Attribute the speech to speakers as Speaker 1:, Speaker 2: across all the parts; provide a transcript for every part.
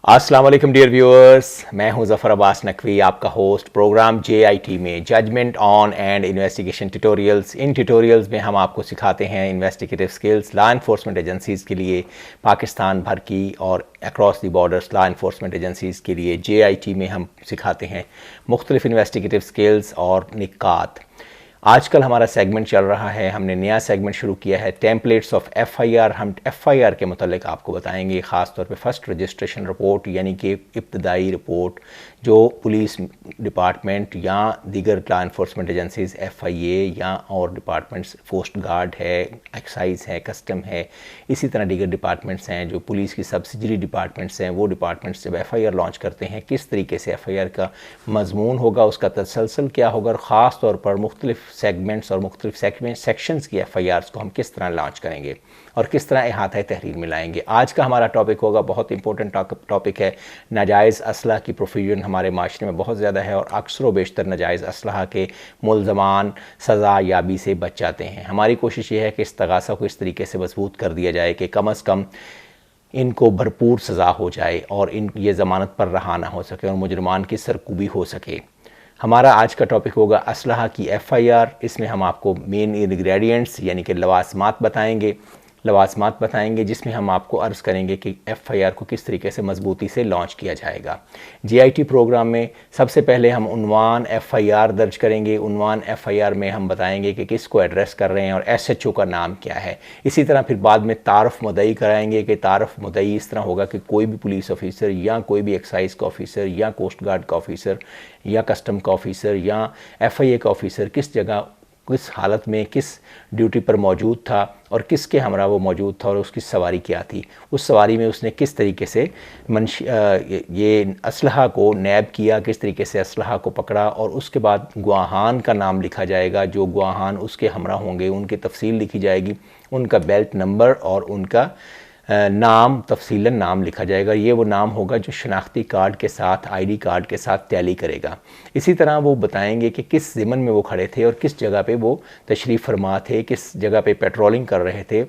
Speaker 1: अस्सलाम वालेकुम dear viewers, मैं हूं ज़फ़र अब्बास नकवी, आपका होस्ट प्रोग्राम JIT में judgement on and investigation tutorials. इन ट्यूटोरियल्स में हम आपको सिखाते हैं investigative skills law enforcement agencies के लिए, पाकिस्तान भर की और across the borders law enforcement agencies के लिए। JIT में हम सिखाते हैं मुख्तलिफ इन्वेस्टिगेटिव स्किल्स और निकात। आजकल हमारा सेगमेंट चल रहा है, हमने नया सेगमेंट शुरू किया है टेम्पलेट्स ऑफ FIR। हम FIR के मतलब आपको बताएंगे, ख़ास तौर पे फर्स्ट रजिस्ट्रेशन रिपोर्ट यानी कि इब्तदाई रिपोर्ट जो पुलिस डिपार्टमेंट या दीगर लॉ इन्फोर्समेंट एजेंसीज़ FIA या और डिपार्टमेंट्स, कोस्ट गार्ड है, एक्साइज है, कस्टम है, इसी तरह दीगर डिपार्टमेंट्स हैं जो पुलिस की सब्सिडरी डिपार्टमेंट्स हैं, वो डिपार्टमेंट्स जब FIR लॉन्च करते हैं किस तरीके से FIR का मजमून होगा, उसका तसलसल क्या होगा, और ख़ास तौर पर मुख्तलिफ सेगमेंट्स और मुख्तलिफ सेक्शंस की FIRs को हम किस तरह लॉन्च करेंगे और किस तरह अहाता तहरीर में लाएंगे। आज का हमारा टॉपिक होगा, बहुत इंपॉर्टेंट टॉपिक है, नाजायज़ असलहा की प्रोफिजन हमारे माशरे में बहुत ज़्यादा है और अक्सर व बेशतर नाजायज़ असलहा के मुलज़मान सज़ा याबी से बच जाते हैं। हमारी कोशिश ये है कि इस तगासा को इस तरीके से मजबूत कर दिया जाए कि कम अज़ कम इनको भरपूर सज़ा हो जाए और ये ज़मानत पर रहा ना हो सके और मुजरमान की सरकूबी हो सके। हमारा आज का टॉपिक होगा असलहा की FIR। इसमें हम आपको मेन इंग्रेडिएंट्स यानी कि लवाज़मात बताएंगे जिसमें हम आपको अर्ज़ करेंगे कि FIR को किस तरीके से मजबूती से लॉन्च किया जाएगा। JIT प्रोग्राम में सबसे पहले हम उन्वान FIR दर्ज करेंगे। उन्वान FIR में हम बताएंगे कि किसको एड्रेस कर रहे हैं और SHO का नाम क्या है। इसी तरह फिर बाद में तारफ़ मुद्दई कराएंगे कि तारफ़ मुद्दई इस तरह होगा कि कोई भी पुलिस ऑफिसर या कोई भी एक्साइज का ऑफिसर या कोस्ट गार्ड का ऑफिसर या कस्टम का ऑफिसर या FIA का ऑफिसर किस जगह, किस हालत में, किस ड्यूटी पर मौजूद था और किसके हमरा वो मौजूद था और उसकी सवारी क्या थी, उस सवारी में उसने किस तरीके से ये असलहा को नैब किया, किस तरीके से असलहा को पकड़ा, और उसके बाद गुआहान का नाम लिखा जाएगा। जो गुआहान उसके हमरा होंगे उनकी तफसील लिखी जाएगी, उनका बेल्ट नंबर और उनका नाम, तफसीलन नाम लिखा जाएगा। ये वो नाम होगा जो शनाख्ती कार्ड के साथ, ID कार्ड के साथ टैली करेगा। इसी तरह वो बताएंगे कि किस ज़िमन में वो खड़े थे और किस जगह पे वो तशरीफ़ फरमा थे, किस जगह पे पेट्रोलिंग कर रहे थे,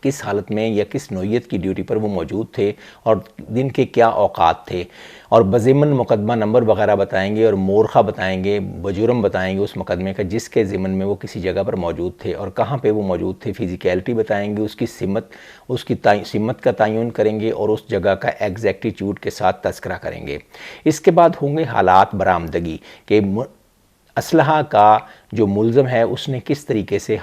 Speaker 1: किस हालत में या किस नौइयत की ड्यूटी पर वो मौजूद थे और दिन के क्या औकात थे, और बज़िमन मुकदमा नंबर वगैरह बताएंगे और मोरखा बताएंगे, बजुर्म बताएंगे उस मुकदमे का जिसके ज़िमन में वो किसी जगह पर मौजूद थे और कहाँ पे वो मौजूद थे। फ़िज़िकैलिटी बताएंगे, उसकी सिमत, उसकी सिमत का तयन करेंगे और उस जगह का एग्जैक्टिट्यूड के साथ तस्करा करेंगे। इसके बाद होंगे हालात बरामदगी के असलहा का जो मुलज़म है उसने किस तरीके से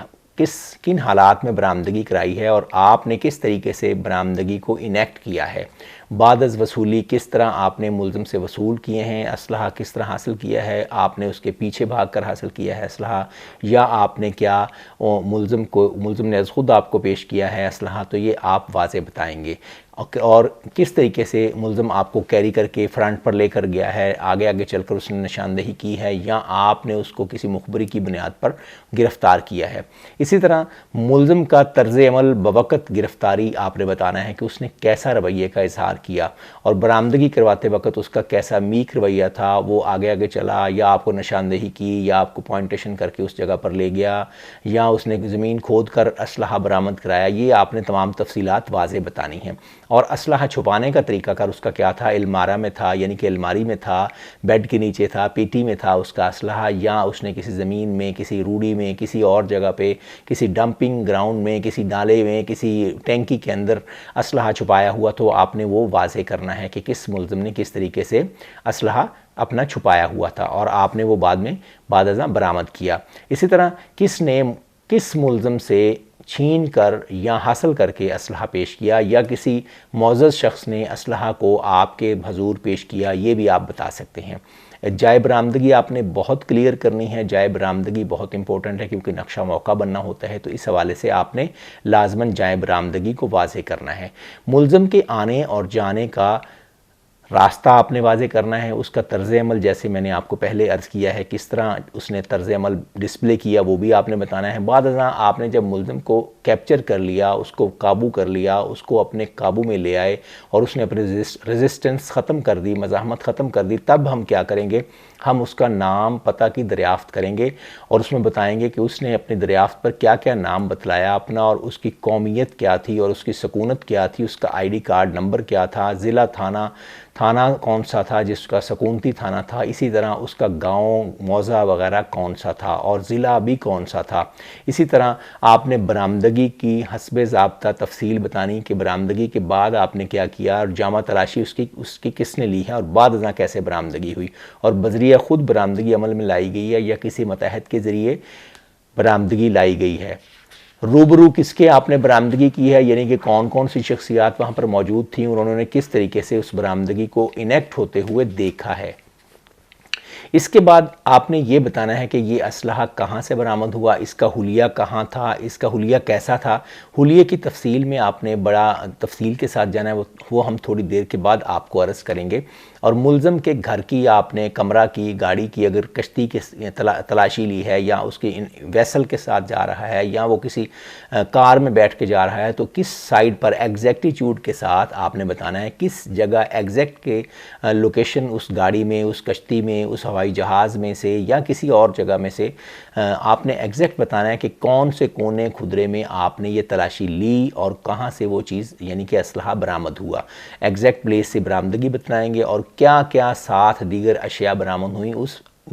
Speaker 1: किन हालात में बरामदगी कराई है और आपने किस तरीके से बरामदगी को इनेक्ट किया है। बाद अज़ वसूली किस तरह आपने मुलज़म से वसूल किए हैं, असलहा किस तरह हासिल किया है, आपने उसके पीछे भाग कर हासिल किया है असलहा, या आपने क्या मुलज़म ने ख़ुद आपको पेश किया है असलहा, तो ये आप वाज़े बताएंगे। और किस तरीके से मुलज़म आपको कैरी करके फ्रंट पर लेकर गया है, आगे आगे चलकर उसने निशानदेही की है, या आपने उसको किसी मुखबरी की बुनियाद पर गिरफ़्तार किया है। इसी तरह मुलज़म का तर्ज़ अमल बवक़्त गिरफ़्तारी आपने बताना है कि उसने कैसा रवैये का इज़हार किया और बरामदगी करवाते वक्त उसका कैसा मीक रवैया था, वो आगे आगे चला या आपको निशानदेही की या आपको पॉइंटेशन करके उस जगह पर ले गया या उसने ज़मीन खोद कर असलहा बरामद कराया। ये आपने तमाम तफसीलात वाज़े बतानी हैं। और असलहा छुपाने का तरीक़ाकार उसका क्या था, अलमारा में था यानी कि अलमारी में था, बेड के नीचे था, पेटी में था उसका असलहा, या उसने किसी ज़मीन में, किसी रूढ़ी में, किसी और जगह पे, किसी डंपिंग ग्राउंड में, किसी नाले में, किसी टैंकी के अंदर असलहा छुपाया हुआ। तो आपने वो वाज़े करना है कि किस मुलज़िम ने किस तरीके से असलहा अपना छुपाया हुआ था और आपने वो बाद में बादअज़ां बरामद किया। इसी तरह किस मुलज़िम से छीन कर या हासिल करके असलहा पेश किया या किसी मौज़ज़ शख्स ने असलहा को आपके हज़ूर पेश किया, ये भी आप बता सकते हैं। जाए बरामदगी आपने बहुत क्लियर करनी है। जाए बरामदगी बहुत इंपॉर्टेंट है क्योंकि नक्शा मौका बनना होता है, तो इस हवाले से आपने लाजमन जाए बरामदगी को वाज़ेह करना है। मुलज़म के आने और जाने का रास्ता आपने वाज़े करना है, उसका तर्ज़ अमल जैसे मैंने आपको पहले अर्ज़ किया है किस तरह उसने तर्ज़ अमल डिस्प्ले किया वो भी आपने बताना है। बाद अज़ां आपने जब मुल्ज़िम को कैप्चर कर लिया, उसको काबू कर लिया, उसको अपने काबू में ले आए और उसने अपनी रेजिस्टेंस ख़त्म कर दी, मज़ाहमत ख़त्म कर दी, तब हम क्या करेंगे, हम उसका नाम पता की दरियाफ़्त करेंगे और उसमें बताएंगे कि उसने अपनी दरियाफ़्त पर क्या क्या नाम बतलाया अपना, और उसकी कौमियत क्या थी और उसकी सकूनत क्या थी, उसका आईडी कार्ड नंबर क्या था, ज़िला थाना कौन सा था जिसका सकूनती थाना था, इसी तरह उसका गांव मौज़ा वगैरह कौन सा था और ज़िला भी कौन सा था। इसी तरह आपने बरामदगी की हस्बे ज़ाब्ता तफसील बतानी कि बरामदगी के बाद आपने क्या किया और जामा तलाशी उसकी किसने ली है और बाद अज़ां कैसे बरामदगी हुई और बज़रिया ख़ुद बरामदगी अमल में लाई गई है या किसी मतहत के ज़रिए बरामदगी लाई गई है। रूबरू किसके आपने बरामदगी की है, यानी कि कौन कौन सी शख्सियात वहाँ पर मौजूद थी और उन्होंने किस तरीके से उस बरामदगी को इनेक्ट होते हुए देखा है। इसके बाद आपने ये बताना है कि ये असलहा कहाँ से बरामद हुआ, इसका हुलिया कहाँ था, इसका हुलिया कैसा था। हुलिये की तफसील में आपने बड़ा तफसील के साथ जाना है, वो हम थोड़ी देर के बाद आपको अर्ज़ करेंगे। और मुल्ज़म के घर की आपने, कमरा की, गाड़ी की, अगर कश्ती के तलाशी ली है या उसकी वेसल के साथ जा रहा है या वो किसी कार में बैठ के जा रहा है, तो किस साइड पर एग्जैक्टिट्यूड के साथ आपने बताना है, किस जगह एग्जैक्ट के लोकेशन उस गाड़ी में, उस कश्ती में, उस हवाई जहाज़ में से या किसी और जगह में से आपने एग्जैक्ट बताना है कि कौन से कोने खुदरे में आपने ये तलाशी ली और कहाँ से वो चीज़ यानी कि असलहा बरामद हुआ। एग्जैक्ट प्लेस से बरामदगी बताएंगे और क्या क्या साथ दीगर अशिया बरामद हुई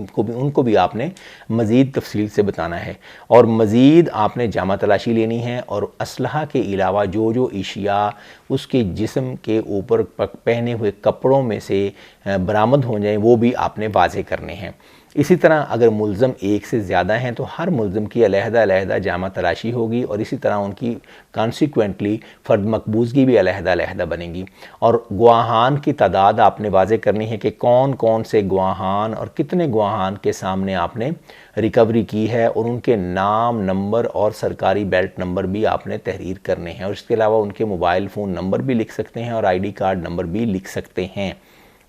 Speaker 1: उनको भी आपने मज़ीद तफसील से बताना है। और मज़ीद आपने जामा तलाशी लेनी है और असलहा के अलावा जो जो इशिया उसके जिस्म के ऊपर पहने हुए कपड़ों में से बरामद हो जाएं वो भी आपने वाज़े करने हैं। इसी तरह अगर मुल्ज़म एक से ज़्यादा हैं तो हर मुल्ज़म की अलहदा जामा तलाशी होगी और इसी तरह उनकी कॉन्सिक्वेंटली फ़र्द मकबूज़गी भी अलहदा बनेगी। और गवाहान की तादाद आपने वाज़े करनी है कि कौन कौन से गवाहान और कितने गवाहान के सामने आपने रिकवरी की है और उनके नाम, नंबर और सरकारी बेल्ट नंबर भी आपने तहरीर करने हैं। और इसके अलावा उनके मोबाइल फ़ोन नंबर भी लिख सकते हैं और ID कार्ड नंबर भी लिख सकते हैं।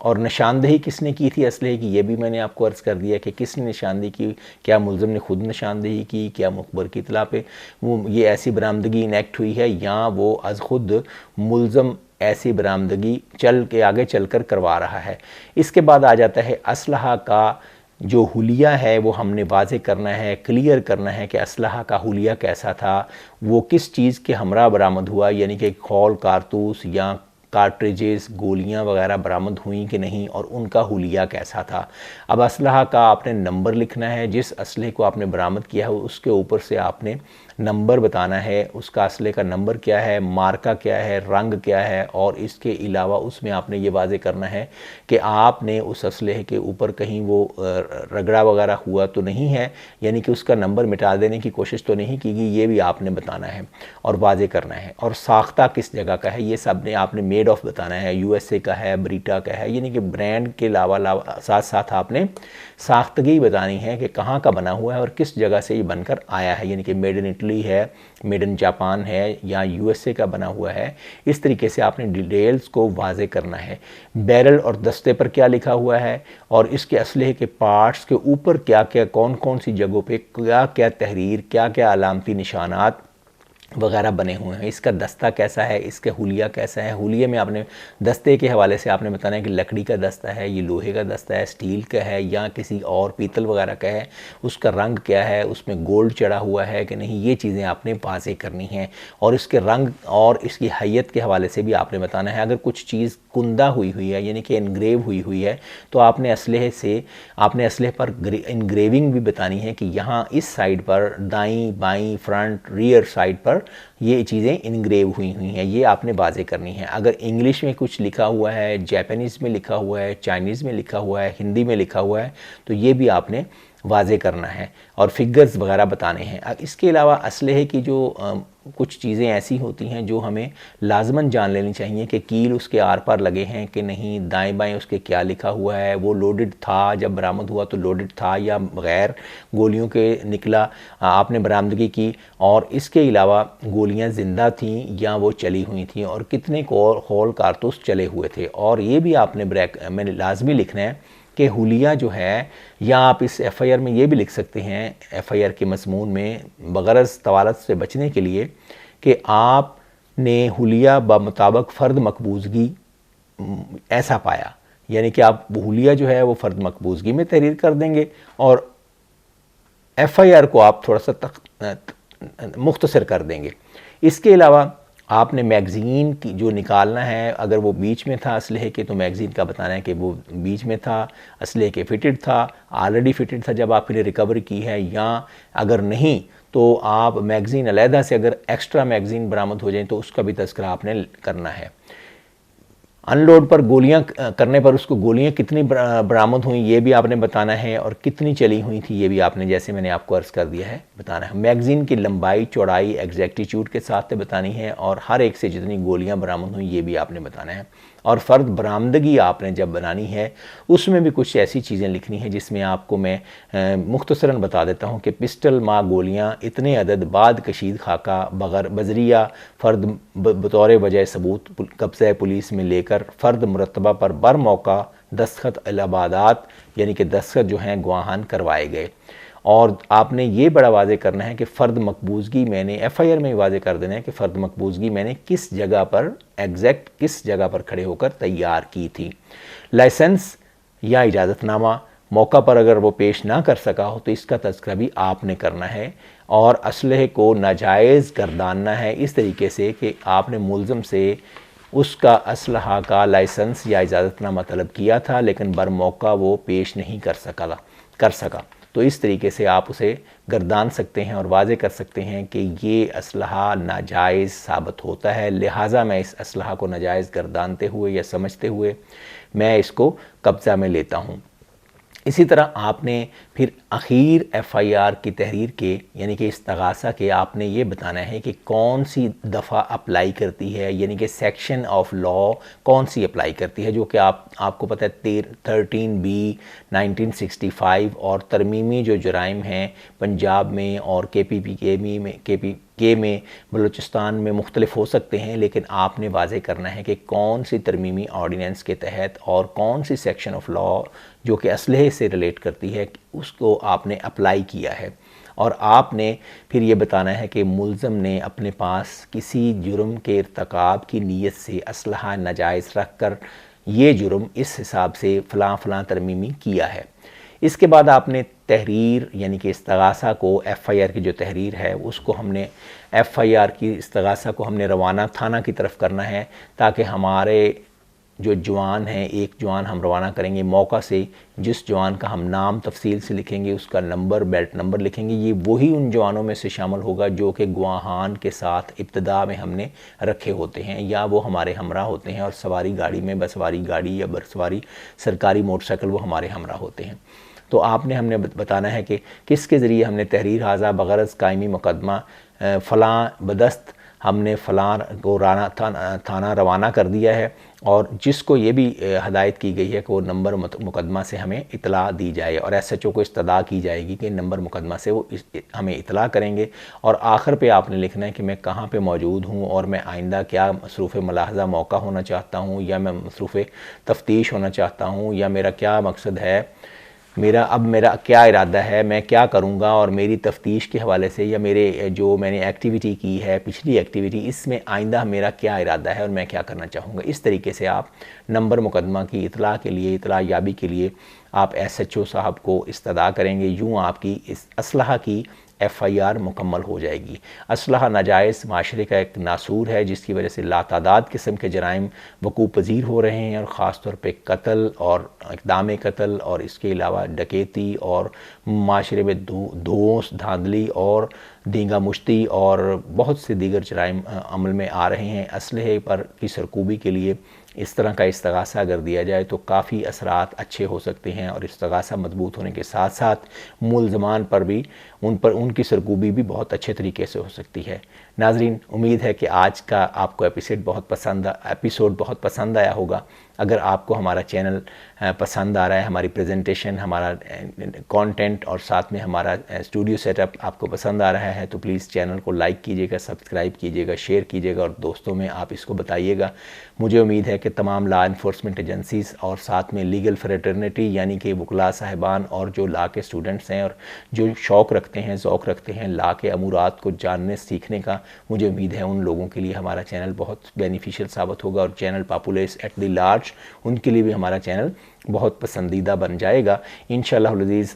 Speaker 1: और निशानदेही किसने की थी असलहे की, ये भी मैंने आपको अर्ज़ कर दिया कि किसने निशानदेही की, क्या मुल्ज़िम ने खुद निशानदेही की, क्या मुखबर की इतला पे वो ये ऐसी बरामदगी इनेक्ट हुई है या वो अज़ ख़ुद मुल्ज़म ऐसी बरामदगी आगे चल कर करवा रहा है। इसके बाद आ जाता है असलहा का जो हुलिया है वो हमने वाज़े करना है, क्लियर करना है कि असलहा का हुलिया कैसा था, वो किस चीज़ के हमरा बरामद हुआ, यानी कि खौल, कारतूस या कार्ट्रिजेस, गोलियां वगैरह बरामद हुई कि नहीं और उनका हुलिया कैसा था। अब असलहा का आपने नंबर लिखना है, जिस असलहे को आपने बरामद किया है उसके ऊपर से आपने नंबर बताना है, उसका असलहे का नंबर क्या है, मार्का क्या है, रंग क्या है और इसके अलावा उसमें आपने ये वाज़े करना है कि आपने उस असलहे के ऊपर कहीं वो रगड़ा वगैरह हुआ तो नहीं है, यानी कि उसका नंबर मिटा देने की कोशिश तो नहीं की गई, ये भी आपने बताना है और वाज़े करना है। और साख्ता किस जगह का है ये सब ने आपने मेड ऑफ बताना है, USA का है, ब्रीटा का है, यानी कि ब्रांड के अलावा साथ साथ आपने साख्तगी बतानी है कि कहाँ का बना हुआ है और किस जगह से ये बनकर आया है, यानी कि मेड इन इटली है, मेड इन जापान है या USA का बना हुआ है। इस तरीके से आपने डिटेल्स को वाज़े करना है। बैरल और दस्ते पर क्या लिखा हुआ है और इसके असलहे के पार्ट्स के ऊपर क्या क्या, कौन कौन सी जगहों पे क्या क्या तहरीर, क्या क्या अलामती निशानात वगैरह बने हुए हैं, इसका दस्ता कैसा है, इसका हुलिया कैसा है। हुलिये में आपने दस्ते के हवाले से आपने बताना है कि लकड़ी का दस्ता है, ये लोहे का दस्ता है, स्टील का है या किसी और पीतल वगैरह का है, उसका रंग क्या है, उसमें गोल्ड चढ़ा हुआ है कि नहीं, ये चीज़ें आपने वाज़े करनी हैं। और इसके रंग और इसकी हैयत के हवाले से भी आपने बताना है। अगर कुछ चीज़ कुंदा हुई है यानी कि इनग्रेव हुई है तो आपने असलहे पर इनग्रेविंग भी बतानी है कि यहाँ इस साइड पर दाईं बाईं फ्रंट रियर साइड पर ये चीज़ें इनग्रेव हुई हैं, ये आपने वाज़े करनी है। अगर इंग्लिश में कुछ लिखा हुआ है, जापानीज़ में लिखा हुआ है, चाइनीज़ में लिखा हुआ है, हिंदी में लिखा हुआ है तो ये भी आपने वाजे करना है और फिगर्स वगैरह बताने हैं। इसके अलावा असलहे की जो कुछ चीज़ें ऐसी होती हैं जो हमें लाजमन जान लेनी चाहिए कि कील उसके आर पार लगे हैं कि नहीं, दाएं बाएं उसके क्या लिखा हुआ है, वो लोडेड था, जब बरामद हुआ तो लोडेड था या बग़ैर गोलियों के निकला, आपने बरामदगी की, और इसके अलावा गोलियां ज़िंदा थीं या वो चली हुई थी और कितने होल कारतूस चले हुए थे। और ये भी आपने मैंने लाजमी लिखना है कि हुलिया जो है, या आप इस एफ़आईआर में ये भी लिख सकते हैं एफ़आईआर के मज़मून में बगरज़ तवालत से बचने के लिए कि आपने हुलिया बमुताबिक फ़र्द मकबूज़गी ऐसा पाया, यानी कि आप हुलिया जो है वो फ़र्द मकबूज़गी में तहरीर कर देंगे और एफ़आईआर को आप थोड़ा सा मुख्तसर कर देंगे। इसके अलावा आपने मैगज़ीन की जो निकालना है, अगर वो बीच में था असलहे के तो मैगज़ीन का बताना है कि वो बीच में था, असलहे के फिटेड था, ऑलरेडी फिटेड था जब आपने रिकवरी की है, या अगर नहीं तो आप मैगज़ीन अलहदा से अगर एक्स्ट्रा मैगज़ीन बरामद हो जाए तो उसका भी तज़किरा आपने करना है। अनलोड पर गोलियां करने पर उसको गोलियां कितनी बरामद हुई ये भी आपने बताना है, और कितनी चली हुई थी ये भी आपने, जैसे मैंने आपको अर्ज़ कर दिया है, बताना है। मैगज़ीन की लंबाई चौड़ाई एग्जैक्टिट्यूड के साथ बतानी है, और हर एक से जितनी गोलियां बरामद हुई ये भी आपने बताना है। और फ़र्द बरामदगी आपने जब बनानी है उसमें भी कुछ ऐसी चीज़ें लिखनी है जिसमें आपको मैं मुख्तसरन बता देता हूँ कि पिस्टल माँ गोलियाँ इतने अदद बाद कशीद खाका बग़ैर बजरिया फ़र्द बतौर वजह सबूत कब्ज़ा पुलिस में लेकर फ़र्द मुरतबा पर बर मौका दस्तखत इलाबादात यानी कि दस्तखत जो हैं गवाहान करवाए गए। और आपने ये बड़ा वाज़े करना है कि फ़र्द मकबूज़गी मैंने एफ़आईआर में वाज़े कर देना है कि फ़र्द मकबूज़गी मैंने किस जगह पर एग्जैक्ट किस जगह पर खड़े होकर तैयार की थी। लाइसेंस या इजाज़तनामा मौका पर अगर वो पेश ना कर सका हो तो इसका तज़किरा भी आपने करना है, और असलहे को नाजायज़ गर्दानना है इस तरीके से कि आपने मुल्ज़म से उसका असलहा का लाइसेंस या इजाज़तनामा तलब किया था लेकिन बर मौका वो पेश नहीं कर सका, तो इस तरीके से आप उसे गर्दान सकते हैं और वाज़े कर सकते हैं कि ये असलहा नाजायज़ साबित होता है, लिहाजा मैं इस असलहा को नाजायज़ गर्दानते हुए या समझते हुए मैं इसको कब्ज़ा में लेता हूँ। इसी तरह आपने फिर अखीर एफ़आईआर की तहरीर के यानी कि इस्तगासा के आपने ये बताना है कि कौन सी दफ़ा अप्लाई करती है, यानी कि सेक्शन ऑफ लॉ कौन सी अप्लाई करती है, जो कि आपको पता है 13B 1965 और तरमीमी जो जराइम हैं पंजाब में और के में बलूचिस्तान में मुख्तलिफ हो सकते हैं, लेकिन आपने वाज़े करना है कि कौन सी तरमीमी ऑर्डिनेंस के तहत और कौन सी सेक्शन ऑफ लॉ जो कि असलहे से रिलेट करती है उसको आपने अप्लाई किया है। और आपने फिर ये बताना है कि मुल्ज़म ने अपने पास किसी जुर्म के इर्तिकाब की नीयत से असलहा नाजायज़ रख कर ये जुर्म इस हिसाब से फ़लाँ फ़लाँ तरमीमी किया है। इसके बाद आपने तहरीर यानी कि इस्तगासा को एफ़आईआर की जो तहरीर है उसको हमने एफ़आईआर की इस्तगासा को हमने रवाना थाना की तरफ करना है, ताकि हमारे जो जवान हैं, एक जवान हम रवाना करेंगे मौका से, जिस जवान का हम नाम तफसील से लिखेंगे, उसका नंबर बेल्ट नंबर लिखेंगे, ये वही उन जवानों में से शामिल होगा जो कि गवाहान के साथ इब्तदा में हमने रखे होते हैं या वो हमारे हमरा होते हैं, और सवारी गाड़ी में बसवारी गाड़ी या बरसवारी सरकारी मोटरसाइकिल वो हमारे हमरा होते हैं। तो आपने हमने बताना है कि किसके ज़रिए हमने तहरीर हाजा बगरज़ कायमी मुकदमा फ़लाँ बदस्त हमने फ़लाँ को थाना रवाना कर दिया है, और जिसको ये भी हदायत की गई है कि वो नंबर मुकदमा से हमें इतला दी जाए, और SHO को इस्तदा की जाएगी कि नंबर मुकदमा से वो हमें इतला करेंगे। और आखिर पे आपने लिखना है कि मैं कहाँ पे मौजूद हूँ और मैं आइंदा क्या मसरूफ़ मुलाहज़ा मौका होना चाहता हूँ, या मैं मसरूफ़ तफ्तीश होना चाहता हूँ, या मेरा क्या मकसद है, मेरा क्या इरादा है, मैं क्या करूँगा, और मेरी तफ्तीश के हवाले से या मेरे जो मैंने एक्टिविटी की है पिछली एक्टिविटी, इसमें आइंदा मेरा क्या इरादा है और मैं क्या करना चाहूँगा। इस तरीके से आप नंबर मुकदमा की इतला के लिए, इतला याबी के लिए आप SHO साहब को इस्तदा करेंगे। यूँ आपकी इस असलहा की FIR मुकम्मल हो जाएगी। असलहा नाजायज़ माशरे का एक नासूर है जिसकी वजह से लातादाद किस्म के जराइम वकूफ़ पज़ीर हो रहे हैं और ख़ास तौर पे कत्ल और इक़दाम कत्ल और इसके अलावा डकैती और माशरे में धोस धांधली और दींगा मुश्ती और बहुत से दीगर जराइम अमल में आ रहे हैं। असलहे पर की सरकूबी के लिए इस तरह का इस्तगासा अगर दिया जाए तो काफ़ी असरात अच्छे हो सकते हैं और इस्तगासा मजबूत होने के साथ साथ मुलज़मान पर भी उनकी सरकूबी भी बहुत अच्छे तरीके से हो सकती है। नाजरीन, उम्मीद है कि आज का आपको एपिसोड बहुत पसंद आया होगा। अगर आपको हमारा चैनल पसंद आ रहा है, हमारी प्रेजेंटेशन, हमारा कंटेंट और साथ में हमारा स्टूडियो सेटअप आपको पसंद आ रहा है तो प्लीज़ चैनल को लाइक कीजिएगा, सब्सक्राइब कीजिएगा, शेयर कीजिएगा और दोस्तों में आप इसको बताइएगा। मुझे उम्मीद है कि तमाम लॉ इन्फोर्समेंट एजेंसीज़ और साथ में लीगल फ्रेटर्निटी यानी कि वकला साहिबान और जो लॉ के स्टूडेंट्स हैं और जो शौक़ रखते हैं, ज़ौक़ रखते हैं लॉ के अमूरात को जानने सीखने का, मुझे उम्मीद है उन लोगों के लिए हमारा चैनल बहुत बेनिफिशियल साबित होगा और channel populace at the large उनके लिए भी हमारा चैनल बहुत पसंदीदा बन जाएगा। इंशाअल्लाह अज़ीज़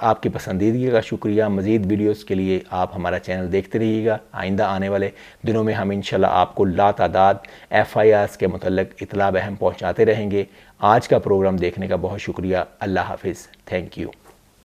Speaker 1: आपकी पसंदीदगी का शुक्रिया। मज़ीद वीडियोस के लिए आप हमारा चैनल देखते रहिएगा। आइंदा आने वाले दिनों में हम इंशाअल्लाह आपको लातादाद FIRs के मुतल्लिक़ इत्तला बहम पहुँचाते रहेंगे। आज का प्रोग्राम देखने का बहुत शुक्रिया। अल्लाह हाफ़िज़। Thank you.